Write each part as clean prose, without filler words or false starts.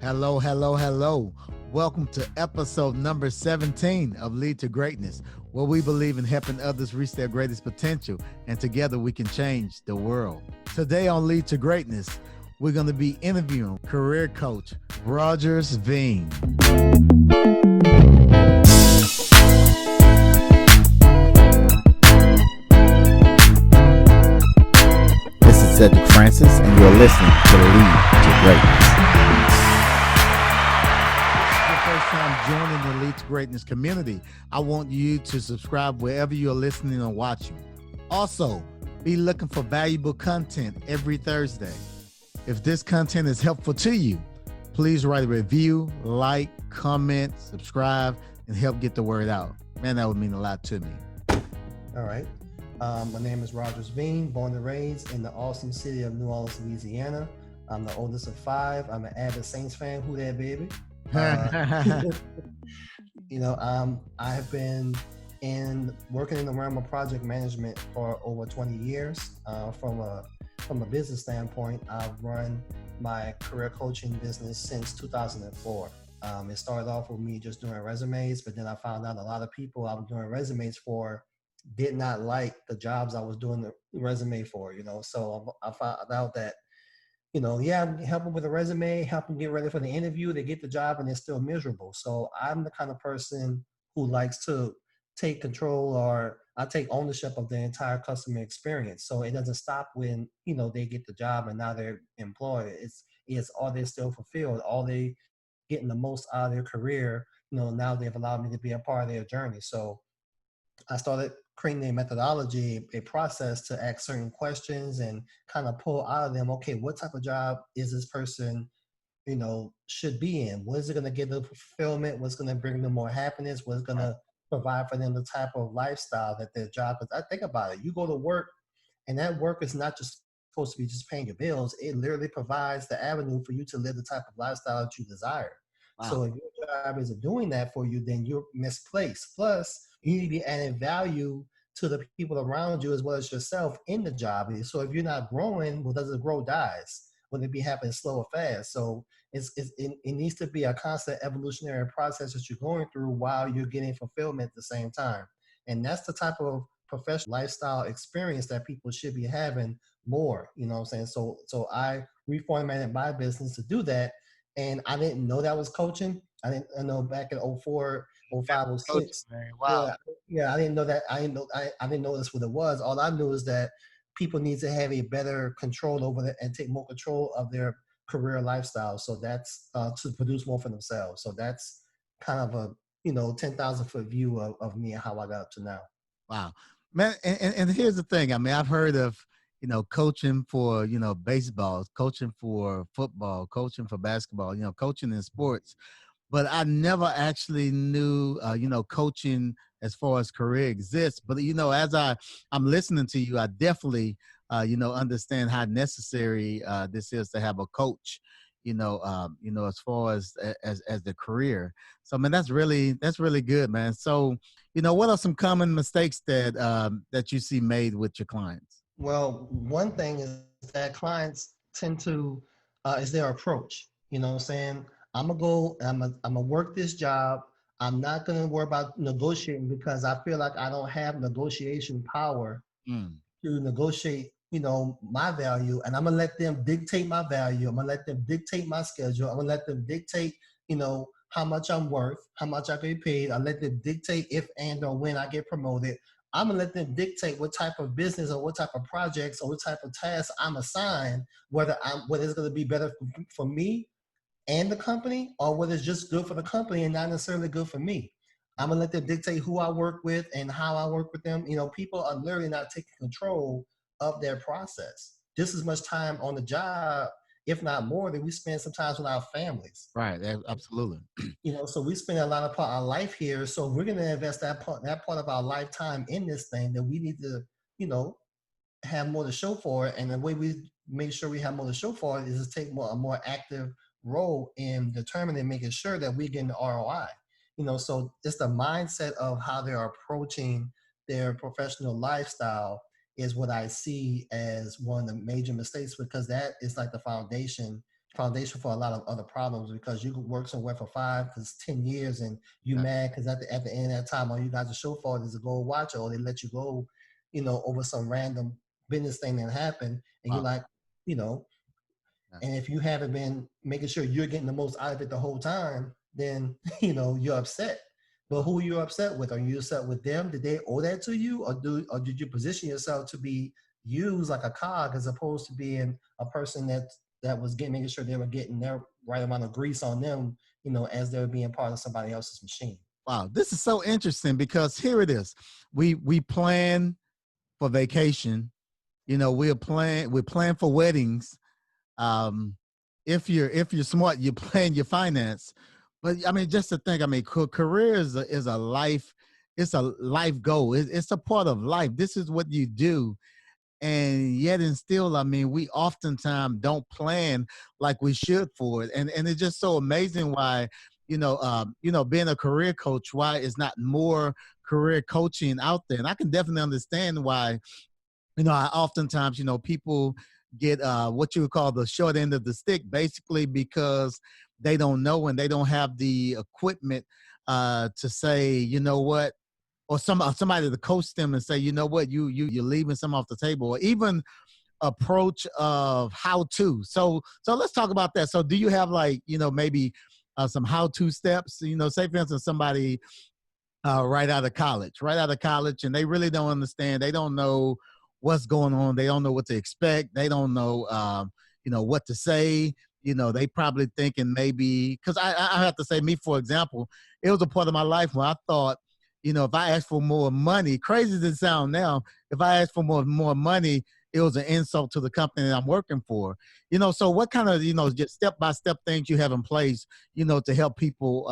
Hello, hello, hello. Welcome to episode number 17 of Lead to Greatness, where we believe in helping others reach their greatest potential, and together we can change the world. Today on Lead to Greatness, we're going to be interviewing career coach Rogers Vigne. This is Cedric Francis, and you're listening to Lead to Greatness. First time joining the Lead to Greatness community, I want you to subscribe wherever you're listening or watching. Also, be looking for valuable content every Thursday. If this content is helpful to you, please write a review, like, comment, subscribe, and help get the word out. Man, that would mean a lot to me. All right. My name is Rogers Vigne, born and raised in the awesome city of New Orleans, Louisiana. I'm the oldest of five. I'm an avid Saints fan. Who that, baby? I have been working in the realm of project management for over 20 years. From a business standpoint, I've run my career coaching business since 2004. It started off with me just doing resumes, but then I found out a lot of people I was doing resumes for did not like the jobs I was doing the resume for, So I found out that help them with a resume, help them get ready for the interview, they get the job and they're still miserable. So I'm the kind of person who likes to take control, or I take ownership of the entire customer experience. So it doesn't stop when, they get the job and now they're employed. It's are they still fulfilled? Are they getting the most out of their career? Now they've allowed me to be a part of their journey. So I started creating a methodology, a process to ask certain questions and kind of pull out of them, okay, what type of job is this person, should be in? What is it going to give them fulfillment? What's going to bring them more happiness? What's going to provide for them the type of lifestyle that their job is? I think about it. You go to work and that work is not just supposed to be just paying your bills. It literally provides the avenue for you to live the type of lifestyle that you desire. Wow. So if your job isn't doing that for you, then you're misplaced. Plus, you need to be adding value to the people around you as well as yourself in the job. So if you're not growing, well, does it grow? Dies. Whether it be happening slow or fast. So it needs to be a constant evolutionary process that you're going through while you're getting fulfillment at the same time. And that's the type of professional lifestyle experience that people should be having more, you know what I'm saying? So I reformatted my business to do that. And I didn't know that was coaching. I know back in 04, 05, 06. Wow. Yeah, I didn't know that. I didn't know that's what it was. All I knew is that people need to have a better control over it and take more control of their career lifestyle. So that's to produce more for themselves. So that's kind of a 10,000 foot view of me and how I got up to now. Wow, man. And here's the thing. I mean, I've heard of, coaching for, baseball, coaching for football, coaching for basketball, coaching in sports. But I never actually knew, coaching as far as career exists. But, as I'm listening to you, I definitely, understand how necessary this is to have a coach, as far as the career. So, man, that's really good, man. So, what are some common mistakes that you see made with your clients? Well, one thing is that clients tend to is their approach. You know what I'm saying? I'm gonna go. I'm gonna work this job. I'm not gonna worry about negotiating because I feel like I don't have negotiation power to negotiate, my value, and I'm gonna let them dictate my value. I'm gonna let them dictate my schedule. I'm gonna let them dictate, how much I'm worth, how much I get paid. I let them dictate if and or when I get promoted. I'm gonna let them dictate what type of business or what type of projects or what type of tasks I'm assigned, whether it's gonna be better for me and the company, or whether it's just good for the company and not necessarily good for me. I'm gonna let them dictate who I work with and how I work with them. People are literally not taking control of their process. Just as much time on the job, if not more, than we spend sometimes with our families. Right. Absolutely. So we spend a lot of part of our life here. So we're gonna invest that part of our lifetime in this thing that we need to, you know, have more to show for it. And the way we make sure we have more to show for it is to take a more active role in determining, making sure that we get the ROI. So it's the mindset of how they're approaching their professional lifestyle is what I see as one of the major mistakes, because that is like the foundation foundation for a lot of other problems because you could work somewhere for 5 to 10 years and you Yeah. mad because at the end of that time all you got to show for it is a gold watch or they let you go, over some random business thing that happened and you're Wow. like, you know, Yeah. and if you haven't been making sure you're getting the most out of it the whole time, then you're upset. But Wow. who are you upset with? Are you upset with them? Did they owe that to you, or did you position yourself to be used like a cog as opposed to being a person that was getting making sure they were getting their right amount of grease on them, as they were being part of somebody else's machine. Wow. This is so interesting because here it is. We plan for vacation. We plan for weddings. Um, if you're smart, you plan your finance. But I mean, just to think, I mean, career is a life. It's a life goal. It's a part of life. This is what you do, and yet and still, I mean, we oftentimes don't plan like we should for it, and it's just so amazing why being a career coach, why is not more career coaching out there. And I can definitely understand why I oftentimes, people get what you would call the short end of the stick, basically because they don't know and they don't have the equipment to say, you know what, or somebody to coach them and say, you know what, you're leaving some off the table, or even approach of how to. So let's talk about that. So do you have like, maybe some how to steps? Say for instance, somebody right out of college, and they really don't understand. They don't know what's going on. They don't know what to expect. They don't know, what to say. They probably thinking maybe because I have to say, me for example, it was a part of my life where I thought, if I asked for more money, crazy as it sound now, if I asked for more money, it was an insult to the company that I'm working for. So what kind of just step by step things you have in place, to help people,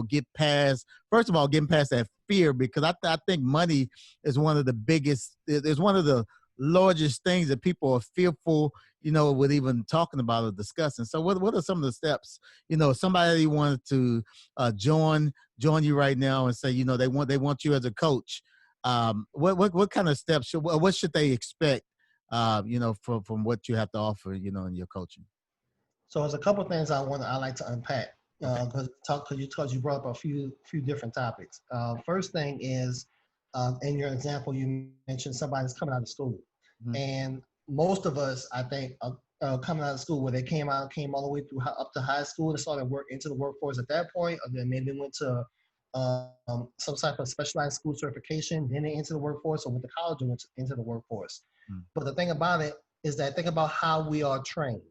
get past, first of all, getting past that fear, because I think money is one of the biggest, is one of the largest things that people are fearful, with even talking about or discussing. So what are some of the steps, somebody wanted to join you right now and say, they want you as a coach. What kind of steps what should they expect, from what you have to offer, in your coaching? So there's a couple of things I like to unpack Okay. because you brought up a few different topics. First thing is, in your example, you mentioned somebody's coming out of school, Mhm. and most of us, I think, coming out of school where they came all the way through up to high school and started work into the workforce at that point, or then maybe went to some type of specialized school certification, then they into the workforce, or went to college and went into the workforce. Mm. But the thing about it is that think about how we are trained.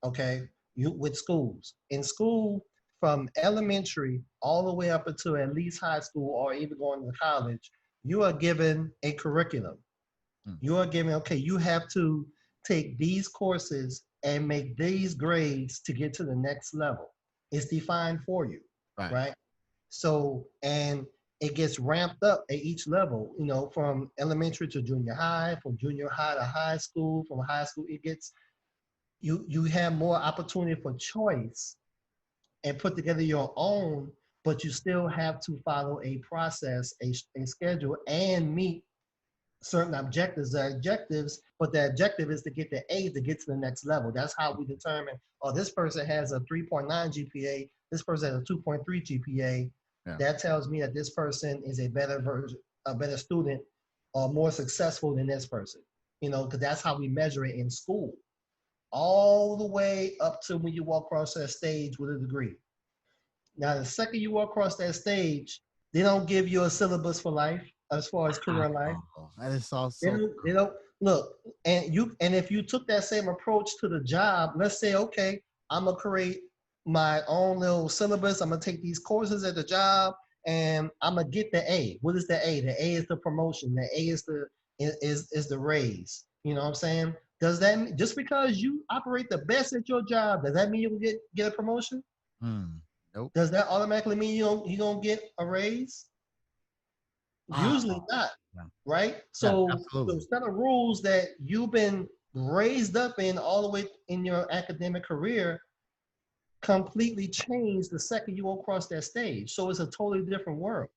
Okay, you with schools in school from elementary all the way up until at least high school or even going to college, you are given a curriculum. Mm. You are given, okay, you have to take these courses and make these grades to get to the next level. It's defined for you, Right. right? So, and it gets ramped up at each level, from elementary to junior high, from junior high to high school, from high school, it gets you have more opportunity for choice and put together your own, but you still have to follow a process, a schedule, and meet certain objectives. The objectives, but the objective is to get the A to get to the next level. That's how we determine, oh, this person has a 3.9 GPA, this person has a 2.3 GPA. Yeah. That tells me that this person is a better version, a better student, or more successful than this person. Because that's how we measure it in school, all the way up to when you walk across that stage with a degree. Now, the second you walk across that stage, they don't give you a syllabus for life as far as career life. Oh, that is They also don't, they don't look, and if you took that same approach to the job, let's say, okay, I'm gonna create my own little syllabus. I'm gonna take these courses at the job, and I'm gonna get the A. What is the A? The A is the promotion. The A is the raise. You know what I'm saying? Does that mean just because you operate the best at your job, does that mean you will get a promotion? nope. Does that automatically mean you don't get a raise? Ah, Usually not, yeah, right? yeah, So absolutely. those set of rules that you've been raised up in all the way in your academic career completely change the second you go across that stage. So it's a totally different world.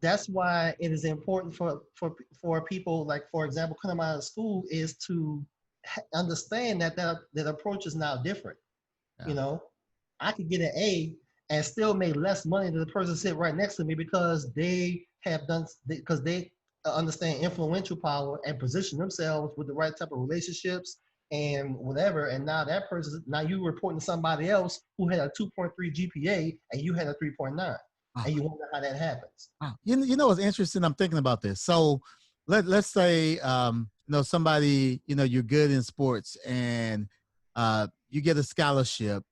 That's why it is important for people, like for example, coming out of school, is to understand that approach is now different. You Yeah. know, I could get an A and still make less money than the person sitting right next to me because they have done because they understand influential power and position themselves with the right type of relationships and whatever. And now that person, now you reporting to somebody else who had a 2.3 GPA and you had a 3.9, Wow. and you wonder how that happens. Wow. You know what's interesting? I'm thinking about this. So let's say somebody, you're good in sports and you get a scholarship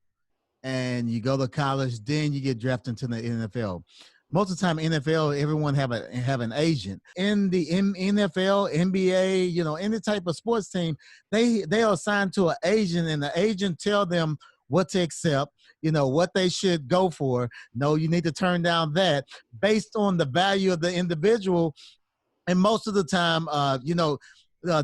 and you go to college, then you get drafted into the NFL. Most of the time, NFL, everyone have an agent. In the NFL, NBA, any type of sports team, they are assigned to an agent, and the agent tell them what to accept, what they should go for. No, you need to turn down that based on the value of the individual. And most of the time,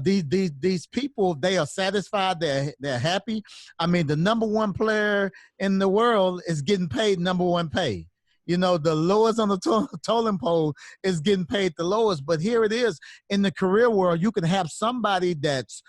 these people, they are satisfied, they're happy. I mean, the number one player in the world is getting paid number one pay. The lowest on the totem pole is getting paid the lowest. But here it is in the career world, you can have somebody that's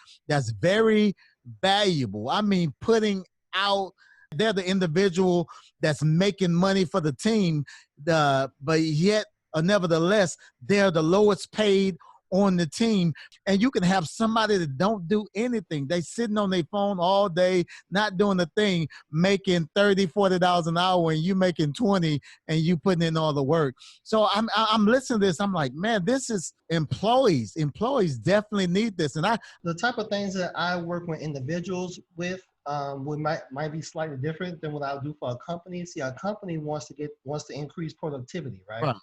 very valuable. I mean, putting out, they're the individual that's making money for the team, but yet nevertheless, they're the lowest paid on the team. And you can have somebody that don't do anything. They sitting on their phone all day, not doing a thing, making $30, $40 an hour, and you making 20, and you putting in all the work. So I'm listening to this. I'm like, man, this is employees. Employees definitely need this. And The type of things that I work with individuals with might be slightly different than what I'll do for a company. See, a company wants to increase productivity, right? right,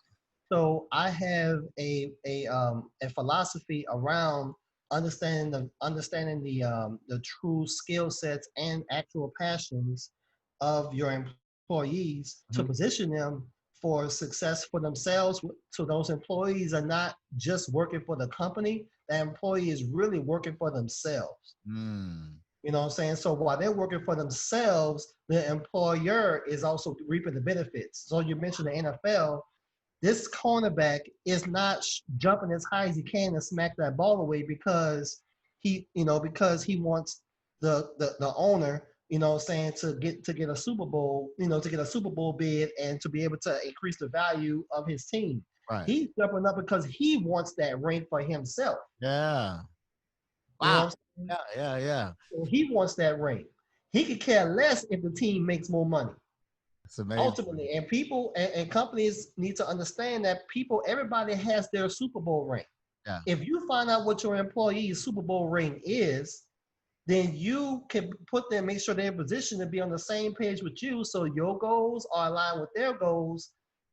So I have a philosophy around understanding the true skill sets and actual passions of your employees to mhm, position them for success for themselves. So those employees are not just working for the company. The employee is really working for themselves. mm, You know what I'm saying? So while they're working for themselves, the employer is also reaping the benefits. So you mentioned the NFL. This cornerback is not jumping as high as he can and smack that ball away because he wants the owner, saying to get a Super Bowl, to get a Super Bowl bid and to be able to increase the value of his team. right. He's jumping up because he wants that ring for himself. Yeah. You know Wow. what I'm saying? Yeah, yeah, yeah. So he wants that ring. He could care less if the team makes more money. It's amazing. Ultimately, and people and companies need to understand that everybody has their Super Bowl ring. Yeah. If you find out what your employee's Super Bowl ring is, then you can make sure they're positioned to be on the same page with you, so your goals are aligned with their goals.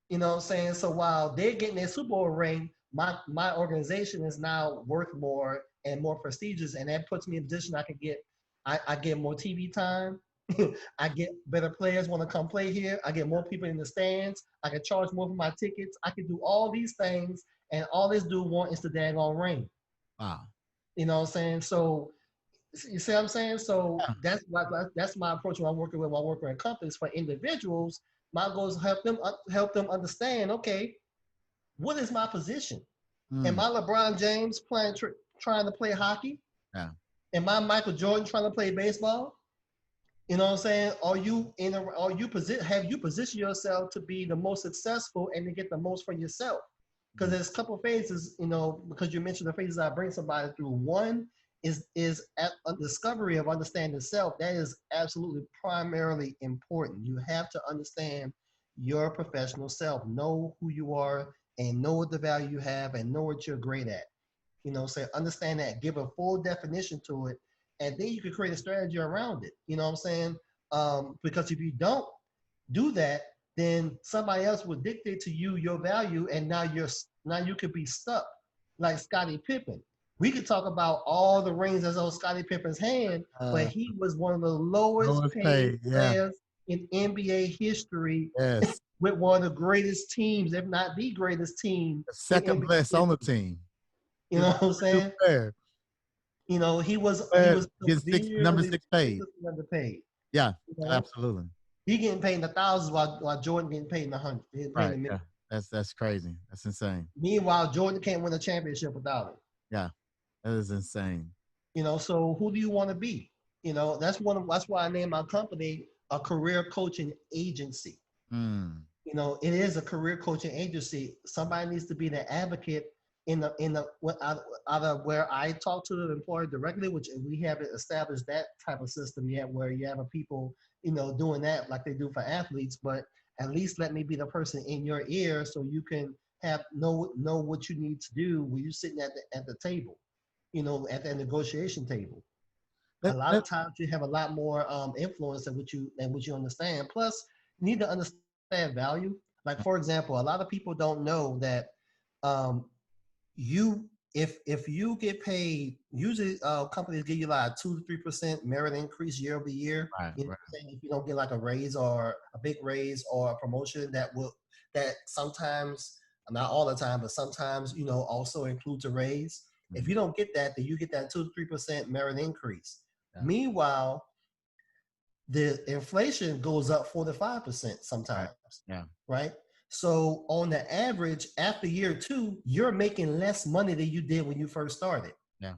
You know what I'm saying? So while they're getting their Super Bowl ring, my organization is now worth more and more prestigious, and that puts me in a position I get more TV time. I get better players want to come play here. I get more people in the stands. I can charge more for my tickets. I can do all these things, and all this dude want is the daggone ring. Wow. You know what I'm saying? So you see what I'm saying? So Yeah. that's my approach when I'm working with companies. For individuals, my goal is to help them understand. Okay, what is my position? Am Mm, I LeBron James trying to play hockey? yeah. Am I Michael Jordan trying to play baseball? You know what I'm saying? Have you positioned yourself to be the most successful and to get the most for yourself? Because Mm, there's a couple of phases, because you mentioned the phases I bring somebody through. One is at a discovery of understanding self. That is absolutely primarily important. You have to understand your professional self, know who you are, and know what the value you have, and know what you're great at. Say understand that, give a full definition to it, and then you can create a strategy around it. You know what I'm saying? Because if you don't do that, then somebody else will dictate to you your value, and now you could be stuck like Scottie Pippen. We could talk about all the rings that's on Scottie Pippen's hand, but uh, he was one of the lowest lowest paid paid. Yeah. players in NBA history Yes. with one of the greatest teams, if not the greatest team The in second NBA best on the history. team. You He's know the what I'm number two saying? player. He Player was gets number severely six paid. ridiculously underpaid. Yeah, You know, absolutely. he getting paid in the thousands while Jordan getting paid in the hundreds. He getting paid in Right. the millions. Yeah. That's crazy. That's insane. Meanwhile, Jordan can't win a championship without it. Yeah. That is insane. So who do you want to be? That's why I named my company a career coaching agency. Mm, You know, it is a career coaching agency. Somebody needs to be the advocate out of where I talk to the employer directly, which we haven't established that type of system yet, where you have a people, you know, doing that like they do for athletes. But at least let me be the person in your ear so you can have know what you need to do when you're sitting at the table, you know, at the negotiation table. A let, lot let, of times you have a lot more influence than what you understand. Plus, you need to understand value. Like for example, a lot of people don't know that um, you if you get paid, usually companies give you like 2 to 3% merit increase year over year. right, You know right. what I'm saying? If you don't get like a raise or a big raise or a promotion that sometimes, not all the time, but sometimes, you know, also includes a raise. If Mm, you don't get that, then you get that 2 to 3% merit increase. yeah, Meanwhile, the inflation goes up 4 to 5% right. sometimes, Yeah, right? So on the average, after year two, you're making less money than you did when you first started. yeah,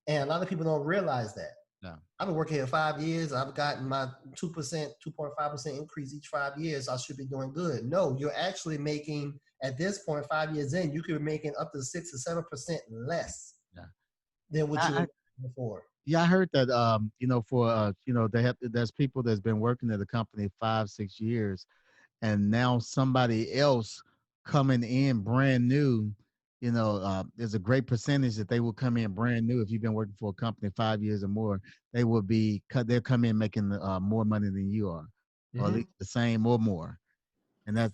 And a lot of people don't realize that. yeah, I've been working here 5 years. I've gotten my 2%, 2.5% increase each 5 years. I should be doing good. No, you're actually making, at this point, 5 years in, you could be making up to 6 to 7% less yeah. than what you were I, making before. Yeah, I heard that. You know, for you know, there's people that's been working at the company 5, 6 years, and now somebody else coming in brand new. You know, there's a great percentage that they will come in brand new. If you've been working for a company 5 years or more, they will be cut. They'll come in making more money than you are, or at Mm-hmm. least the same or more. And Right.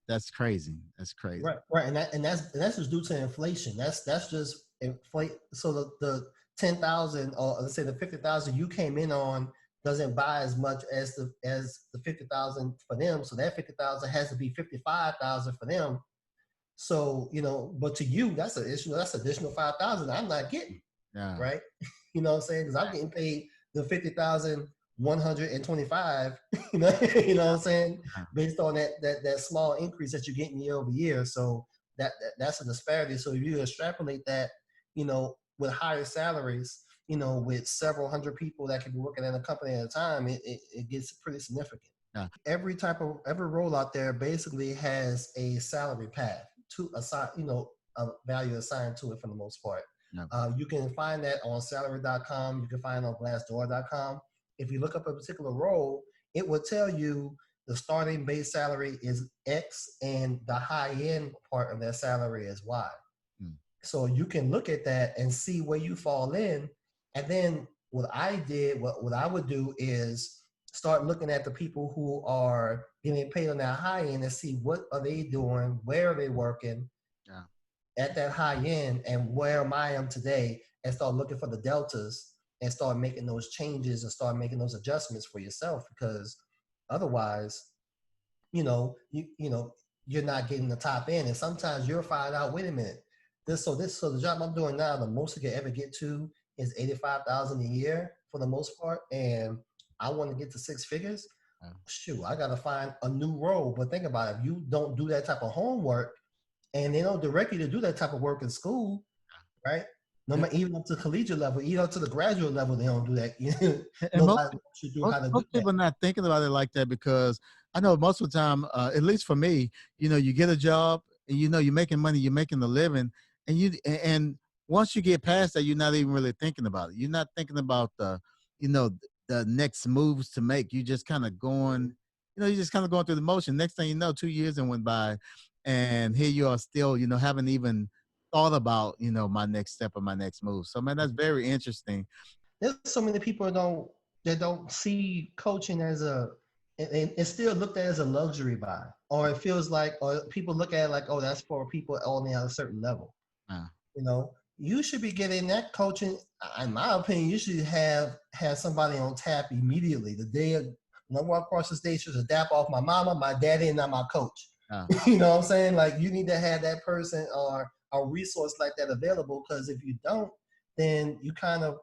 that's crazy. That's crazy. Right, and that's just due to inflation. That's just inflate. So the 10,000, or let's say the 50,000 you came in on doesn't buy as much as the 50,000 for them. So that 50,000 has to be 55,000 for them. So you know, but to you, that's an issue. That's additional 5,000 I'm not getting, Yeah. right? You know what I'm saying? Because I'm getting paid the 50,125. You know, you know what I'm saying? Yeah. Based on that small increase that you're getting year over year. So that's a disparity. So if you extrapolate that, you know, with higher salaries, you know, with several hundred people that can be working in a company at a time, it gets pretty significant. Yeah. Every role out there basically has a salary path to assign, you know, a value assigned to it for the most part. Yeah. You can find that on salary.com. You can find it on glassdoor.com. If you look up a particular role, it will tell you the starting base salary is X and the high end part of that salary is Y. Mm. So you can look at that and see where you fall in. And then what I would do is start looking at the people who are getting paid on that high end and see what are they doing, where are they working Yeah. at that high end, and where am I am today, and start looking for the deltas and start making those changes and start making those adjustments for yourself, because otherwise, you know, you're not getting the top end. And sometimes you'll find out, wait a minute, so the job I'm doing now, the most I can ever get to is 85,000 a year for the most part, and I want to get to six figures. Yeah. Shoot, I got to find a new role. But think about it, if you don't do that type of homework, and they don't direct you to do that type of work in school, right? No And, matter, even up to collegiate level, even up to the graduate level, they don't do that. and most Nobody should do most, how to do most that. people are not thinking about it like that, because I know most of the time, at least for me, you know, you get a job and you know you're making money, you're making a living, and once you get past that, you're not even really thinking about it. You're not thinking about you know, the next moves to make. You just kind of going, you know, you're just kind of going through the motion. Next thing you know, 2 years and went by, and here you are still, you know, haven't even thought about, you know, my next step or my next move. So man, that's very interesting. There's so many people that don't see coaching as it's still looked at as a luxury buy, or it feels like, or people look at it like, oh, that's for people only at a certain level. Uh, You know, you should be getting that coaching. In my opinion, you should have somebody on tap immediately. The day when I walk across the stage, should adapt off my mama, my daddy, and not my coach. uh, You know what I'm saying? Like, you need to have that person or a resource like that available, because if you don't, then you kind of,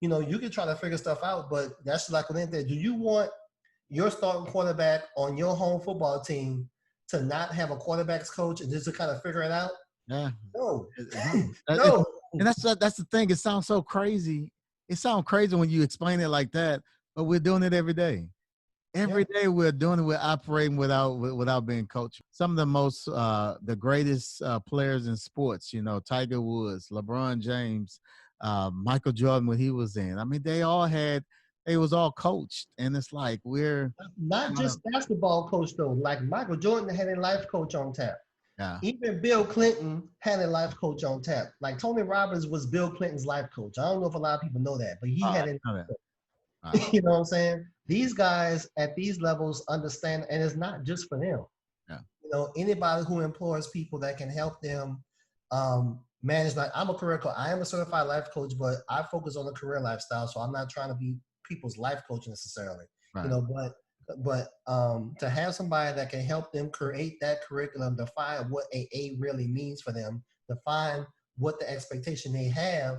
you know, you can try to figure stuff out, but that's like with anything. Do you want your starting quarterback on your home football team to not have a quarterbacks coach and just to kind of figure it out? yeah. No. No, No. and that's the thing. It sounds so crazy. It sounds crazy when you explain it like that, but we're doing it every day. Yeah. Every day we're doing it. We're operating without being coached. Some of the most, the greatest players in sports. You know, Tiger Woods, LeBron James, Michael Jordan when he was in. I mean, they all had. They was all coached, and it's like we're Not kind of just basketball coach though. Like Michael Jordan had a life coach on tap. yeah. Even Bill Clinton had a life coach on tap. Like Tony Robbins was Bill Clinton's life coach. I don't know if a lot of people know that, but he Oh, I had a know that. Wow. you know what I'm saying? These guys at these levels understand, and it's not just for them. Yeah. You know, anybody who employs people that can help them manage. Like I'm a career coach. I am a certified life coach, but I focus on the career lifestyle. So I'm not trying to be people's life coach necessarily. You Right. know, but to have somebody that can help them create that curriculum, define what AA really means for them, define what the expectation they have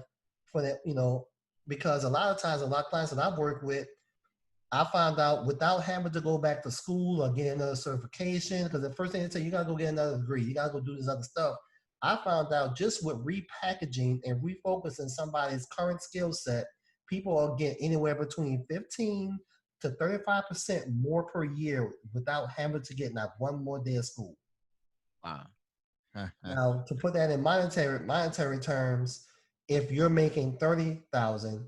for that, you know, because a lot of times, a lot of clients that I've worked with, I found out without having to go back to school or get another certification, because the first thing they say, you gotta go get another degree, you gotta go do this other stuff. I found out just with repackaging and refocusing somebody's current skill set, people are getting anywhere between 15 to 35% more per year without having to get not one more day of school. Wow. Now, to put that in monetary terms, if you're making 30,000,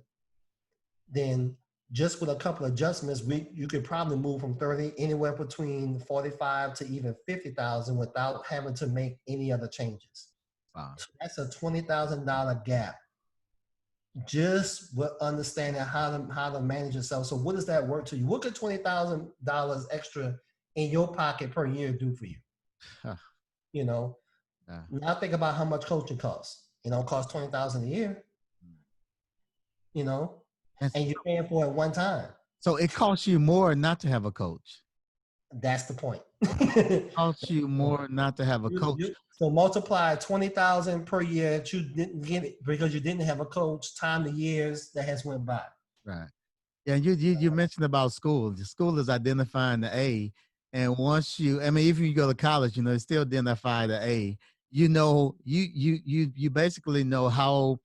then just with a couple of adjustments, you could probably move from 30 anywhere between 45 to even 50,000 without having to make any other changes. Wow. So that's a $20,000 gap just with understanding how to manage yourself. So what does that work to you? What could $20,000 extra in your pocket per year do for you? You know, Yeah. now think about how much coaching costs. You know, it costs 20,000 a year. You know, And and you're paying for it one time. so it costs you more not to have a coach. That's the point. Costs you more not to have a coach. So multiply 20,000 per year that you didn't get it because you didn't have a coach. Time the years that has went by. Right. Yeah, you mentioned about school. The school is identifying the A, and once you, I mean, even you go to college, you know, it's still identify the A. You know, you basically know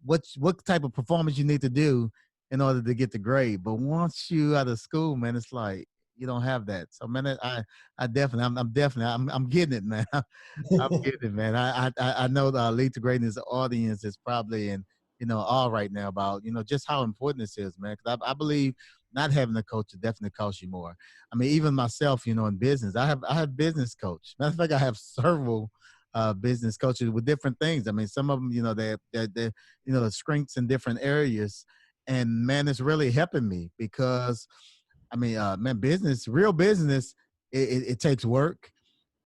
what type of performance you need to do in order to get the grade. But once you out of school, man, it's like you don't have that. So, man, I definitely, I'm definitely, I'm getting it, man. I'm getting it, man. I know the Lead to Greatness audience is probably in all right now about just how important this is, man. Because I believe not having a coach will definitely cost you more. I mean, even myself, in business, I have business coach. Matter of fact, I have several business coaches with different things. I mean, some of them, they're the strengths in different areas, and man, it's really helping me because I mean, man, real business, it takes work.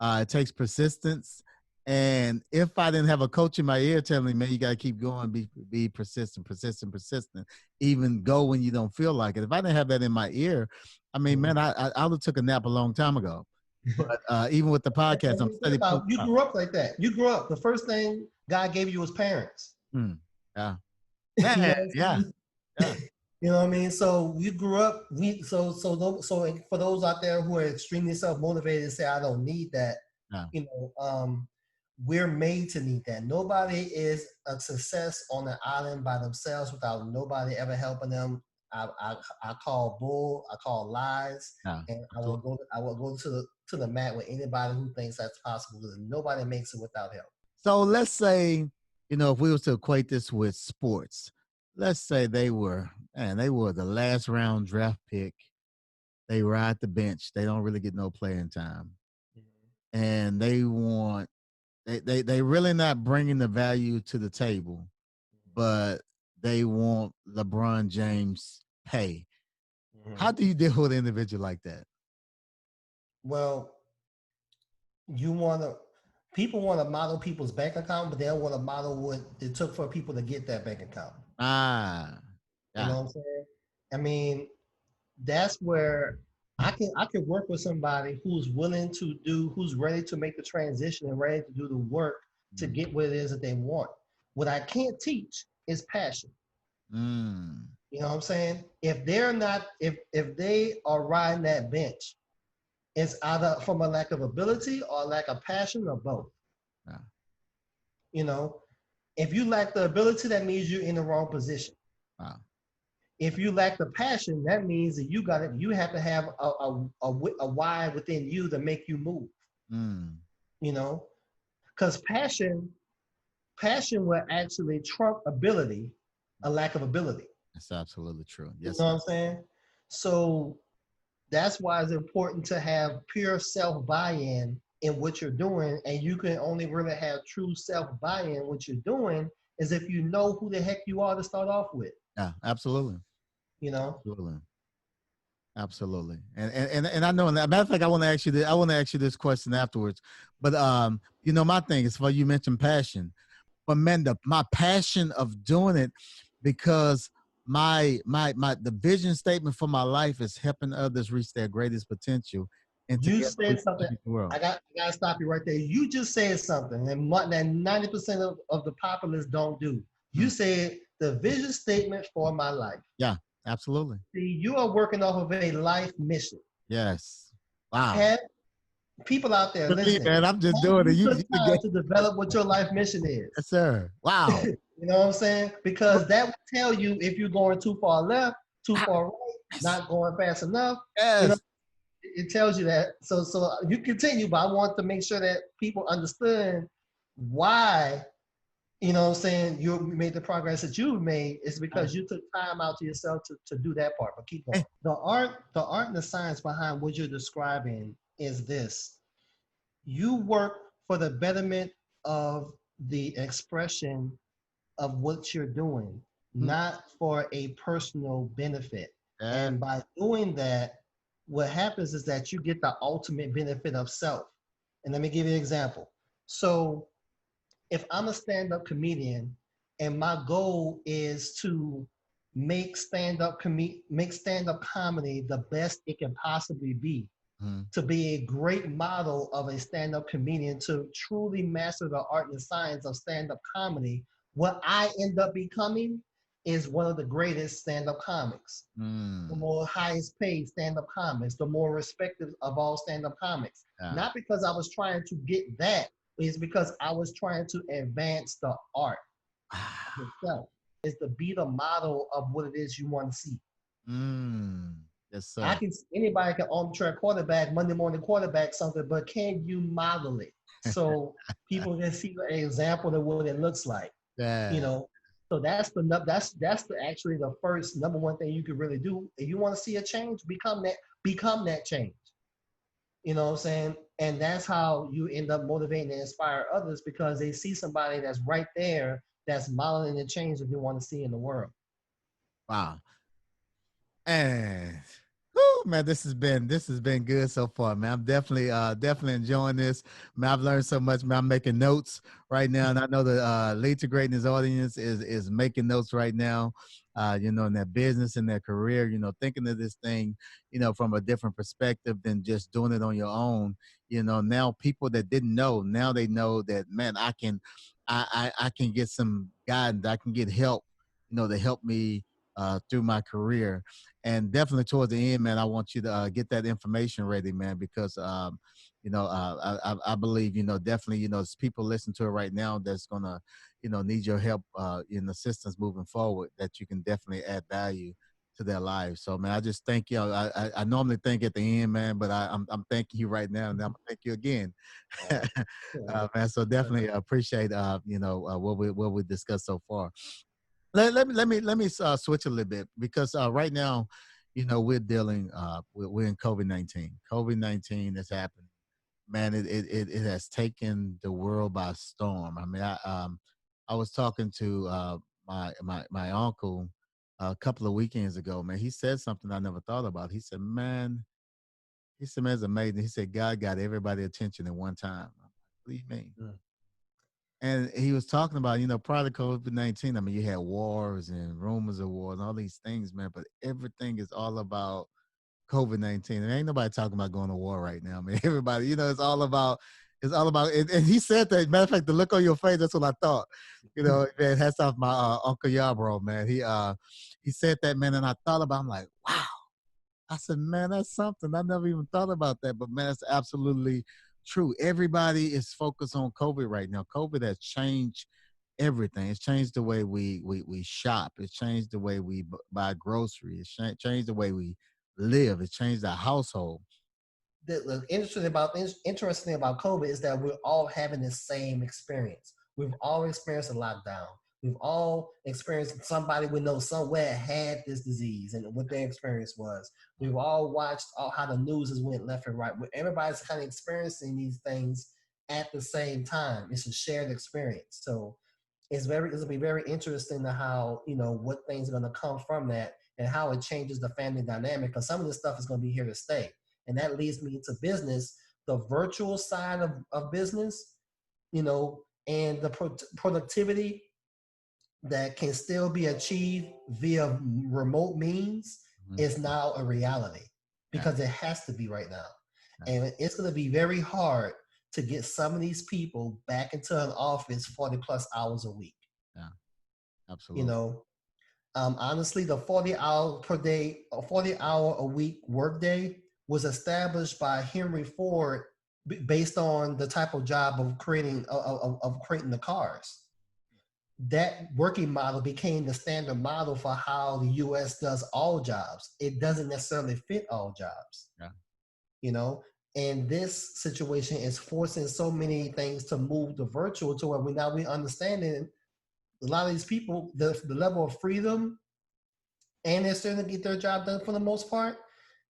It takes persistence. And if I didn't have a coach in my ear telling me, man, you got to keep going, be persistent, persistent, persistent, even go when you don't feel like it. If I didn't have that in my ear, I mean, man, I would have took a nap a long time ago. But even with the podcast, I'm Think steady about pulling you up. grew up like that. You grew up. The first thing God gave you was parents. Yeah. You Man, know what I'm yeah. saying? Yeah. You know what I mean? So you grew up. So for those out there who are extremely self motivated and say I don't need that, Yeah. you know, we're made to need that. Nobody is a success on an island by themselves without nobody ever helping them. I call bull. I call lies, Yeah. and I will Absolutely. go. I will go to the mat with anybody who thinks that's possible. Because nobody makes it without help. So let's say, if we was to equate this with sports, let's say they were the last round draft pick. They ride the bench. They don't really get no playing time. And they really not bringing the value to the table, but they want LeBron James pay. How Mhm. do you deal with an individual like that? Well, you want to. People want to model people's bank account, but they don't want to model what it took for people to get that bank account. Ah, You know yeah, what I'm saying? I mean, that's where I can work with somebody who's ready to make the transition and ready to do the work to mm, get what it is that they want. What I can't teach is passion. mm, You know what I'm saying? If they're not, if they are riding that bench, it's either from a lack of ability or a lack of passion or both. yeah, You know, if you lack the ability, that means you're in the wrong position. wow, If you lack the passion, that means that you have to have a why within you to make you move. Mm, You know, because passion will actually trump ability, a lack of ability. that's absolutely true. You Yes, know what sir. I'm saying? So that's why it's important to have pure self buy-in in what you're doing, and you can only really have true self buy-in in what you're doing is if you know who the heck you are to start off with. Yeah, absolutely. You know, Absolutely. Absolutely. And I know, and matter of fact, I want to ask you this, I want to ask you this question afterwards. But you know, my thing is for you mentioned passion. But man, my passion of doing it because my the vision statement for my life is helping others reach their greatest potential and you together we said can something. change the world. I got to stop you right there. You just said something, and that 90% of the populace don't do. You Mm. said the vision statement for my life. Yeah, absolutely. See, you are working off of a life mission. Yes. Wow. Have people out there Look at me, listening, man. I'm just have doing it. you You took time get to develop what your life mission is? yes, sir. Wow. You know what I'm saying? Because that will tell you if you're going too far left, too far right, Yes. not going fast enough. You know, Yes. it tells you that. So you continue, but I want to make sure that people understand why, you know what I'm saying, you made the progress that you've made is because you took time out to yourself to do that part. But keep going. Hey, The art and the science behind what you're describing is this. You work for the betterment of the expression of what you're doing, hmm, not for a personal benefit. yeah. And by doing that, what happens is that you get the ultimate benefit of self. And let me give you an example. So if I'm a stand-up comedian and my goal is to make stand-up comedy the best it can possibly be, Hmm. to be a great model of a stand-up comedian, to truly master the art and science of stand-up comedy, what I end up becoming is one of the greatest stand-up comics, the Mm, more highest paid stand-up comics, the more respected of all stand-up comics. yeah. Not because I was trying to get that, it's because I was trying to advance the art itself. Is to be the model of what it is you want to see. Mm, yes, I sir. can Anybody can armchair quarterback, Monday morning quarterback something, but can you model it so people can see an example of what it looks like? You Yeah. know, so that's actually the first number one thing you could really do. If you want to see a change, become that change. You know what I'm saying? And that's how you end up motivating and inspire others because they see somebody that's right there that's modeling the change that they want to see in the world. Wow. And whew, man, this has been good so far, man. I'm definitely enjoying this. Man, I've learned so much, man. I'm making notes right now, and I know the Lead to Greatness audience is making notes right now. You know, in their business and their career, you know, thinking of this thing, you know, from a different perspective than just doing it on your own. You know, now people that didn't know, now they know that, man, I can get some guidance, I can get help, you know, to help me through my career. And definitely towards the end, man, I want you to get that information ready, man, because you know, I believe, you know, definitely, you know, there's people listening to it right now that's gonna, you know, need your help in assistance moving forward. That you can definitely add value to their lives. So, man, I just thank you. I normally thank at the end, man, but I'm thanking you right now, and I'm gonna thank you again, Uh, man. So definitely appreciate you know what we discussed so far. Let me switch a little bit because right now, you know, we're dealing we're in COVID-19. COVID-19 is happening, man. It has taken the world by storm. I mean, I was talking to my uncle a couple of weekends ago. Man, he said something I never thought about. He said, man, it's amazing. He said God got everybody attention at one time. I'm like, what do you mean? And he was talking about, you know, prior to COVID-19, I mean, you had wars and rumors of wars and all these things, man, but everything is all about COVID-19. And ain't nobody talking about going to war right now. I mean, everybody, you know, it's all about, and he said that, matter of fact, the look on your face, that's what I thought. You know, man, hats off my Uncle Yarbrough, man. He said that, man, and I thought about, I'm like, wow. I said, man, that's something. I never even thought about that. But man, that's absolutely true. Everybody is focused on COVID right now. COVID has changed everything. It's changed the way we shop. It's changed the way we buy groceries. It's changed the way we live. It's changed our household. The interesting thing about COVID is that we're all having the same experience. We've all experienced a lockdown. We've all experienced somebody we know somewhere had this disease and what their experience was. We've all watched all how the news has went left and right. Everybody's kind of experiencing these things at the same time. It's a shared experience. So it's gonna be very interesting to how, what things are gonna come from that and how it changes the family dynamic. Because some of this stuff is gonna be here to stay. And that leads me into business, the virtual side of business, and the productivity that can still be achieved via remote means Mhm. is now a reality Yeah, because it has to be right now. yeah, And it's going to be very hard to get some of these people back into an office 40 plus hours a week. yeah, You absolutely. know, honestly, the 40 hour per day, 40 hour a week workday was established by Henry Ford based on the type of job of creating the cars. That working model became the standard model for how the US does all jobs. It doesn't necessarily fit all jobs, Yeah, you know? And this situation is forcing so many things to move to virtual to where we understanding a lot of these people, the level of freedom and they're starting to get their job done for the most part.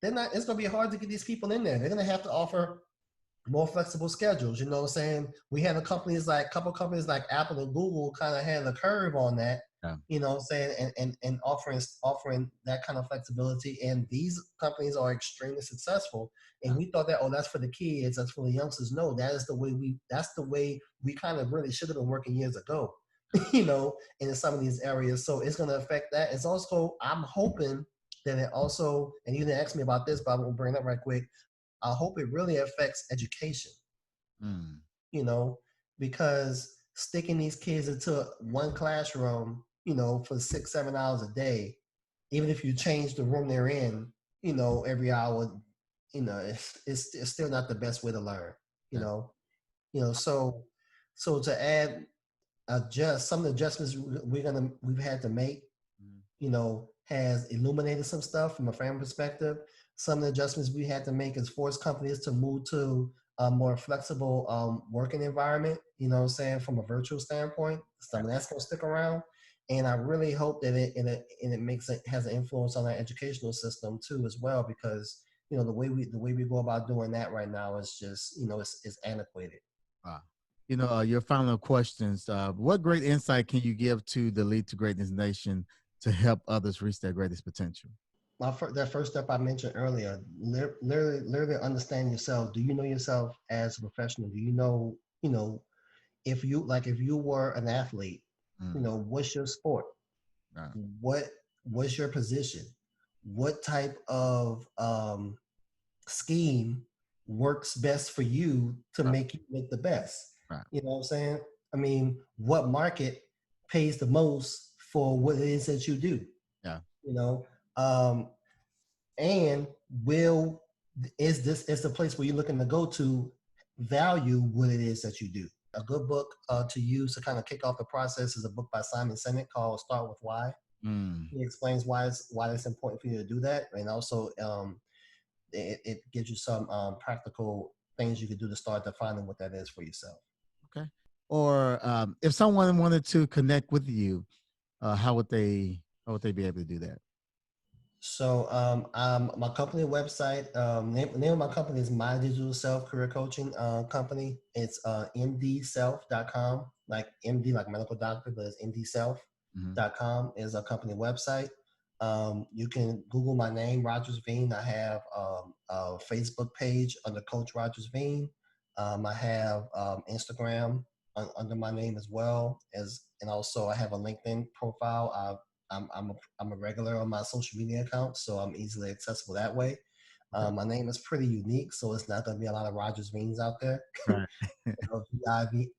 They're not, it's gonna be hard to get these people in there. They're gonna have to offer more flexible schedules. You know what I'm saying? We had a couple companies like Apple and Google kind of had a curve on that, yeah, you know what I'm saying, and offering that kind of flexibility. And these companies are extremely successful. And yeah, we thought that, oh, that's for the kids, that's for the youngsters. No, that's the way we kind of really should have been working years ago, in some of these areas. So it's gonna affect that. It's also, I'm hoping that it also, and you didn't ask me about this, but I'm gonna bring it up right quick. I hope it really affects education, mm, you know, because sticking these kids into one classroom, for 6, 7 hours a day, even if you change the room they're in, every hour, it's still not the best way to learn, you yeah, know, so to adjust some of the adjustments we've had to make, mm, has illuminated some stuff from a family perspective. Some of the adjustments we had to make is force companies to move to a more flexible working environment, what I'm saying, from a virtual standpoint. yeah, Some of that's going to stick around. And I really hope that it has an influence on our educational system too, as well, because the way we go about doing that right now is just it's antiquated. wow. Your final questions. What great insight can you give to the Lead to Greatness Nation to help others reach their greatest potential? That first step I mentioned earlier, literally understand yourself. Do you know yourself as a professional? Do if you were an athlete, Mm, what's your sport? right, What what's your position? What type of scheme works best for you to right, make you look the best? right. You know what I'm saying? I mean, what market pays the most for what it is that you do? Yeah, You know, um, and will is the place where you're looking to go to value what it is that you do. A good book to use to kind of kick off the process is a book by Simon Sinek called Start With Why. mm, He explains why it's important for you to do that, and also it gives you some practical things you can do to start defining what that is for yourself. okay. Or if someone wanted to connect with you, how would they be able to do that? So my company website, name of my company is My Digital Self Career Coaching Company. It's mdself.com, like MD, like medical doctor, but it's Hmm. mdself.com is a company website. You can Google my name, Rogers Vigne. I have a Facebook page under Coach Rogers Vigne. I have Instagram under my name as well as, and also I have a LinkedIn profile. I'm a regular on my social media account, so I'm easily accessible that way. Okay. My name is pretty unique, so it's not going to be a lot of Rogers Vines out there. Right.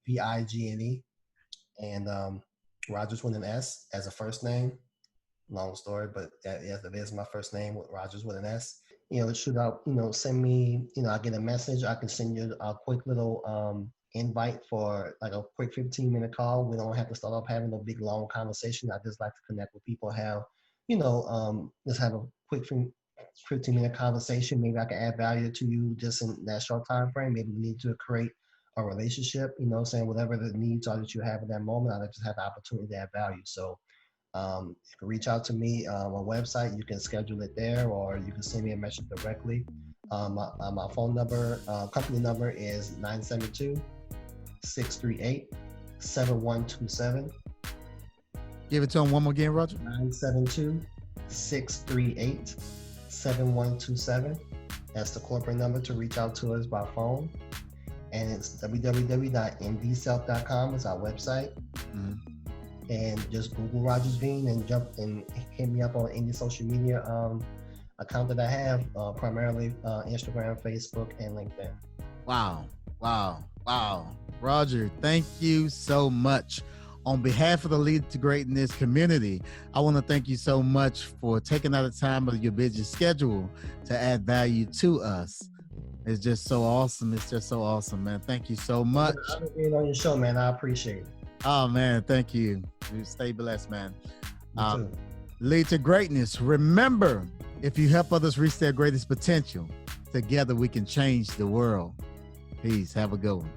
Vigne, and Rogers with an S as a first name. Long story, but yes, that is my first name with Rogers with an S. Shoot out, send me, I get a message. I can send you a quick little invite for like a quick 15-minute call. We don't have to start off having a big long conversation. I just like to connect with people, have, just have a quick 15-minute conversation. Maybe I can add value to you just in that short time frame. Maybe we need to create a relationship, saying whatever the needs are that you have at that moment, I just have the opportunity to add value. So you can reach out to me on my website. You can schedule it there, or you can send me a message directly. My phone number, company number is 972-638-7127. Give it to him one more again, Roger. 972-638-7127. That's the corporate number to reach out to us by phone. And it's www.mdself.com is our website. Mm-hmm. And just Google Rogers Vigne and jump and hit me up on any social media account that I have, primarily Instagram, Facebook, and LinkedIn. Wow. Roger, thank you so much. On behalf of the Lead to Greatness community, I want to thank you so much for taking out the time of your busy schedule to add value to us. It's just so awesome. It's just so awesome, man. Thank you so much. I'm being on your show, man. I appreciate it. Oh, man. Thank you. You stay blessed, man. Lead to Greatness. Remember, if you help others reach their greatest potential, together we can change the world. Peace. Have a good one.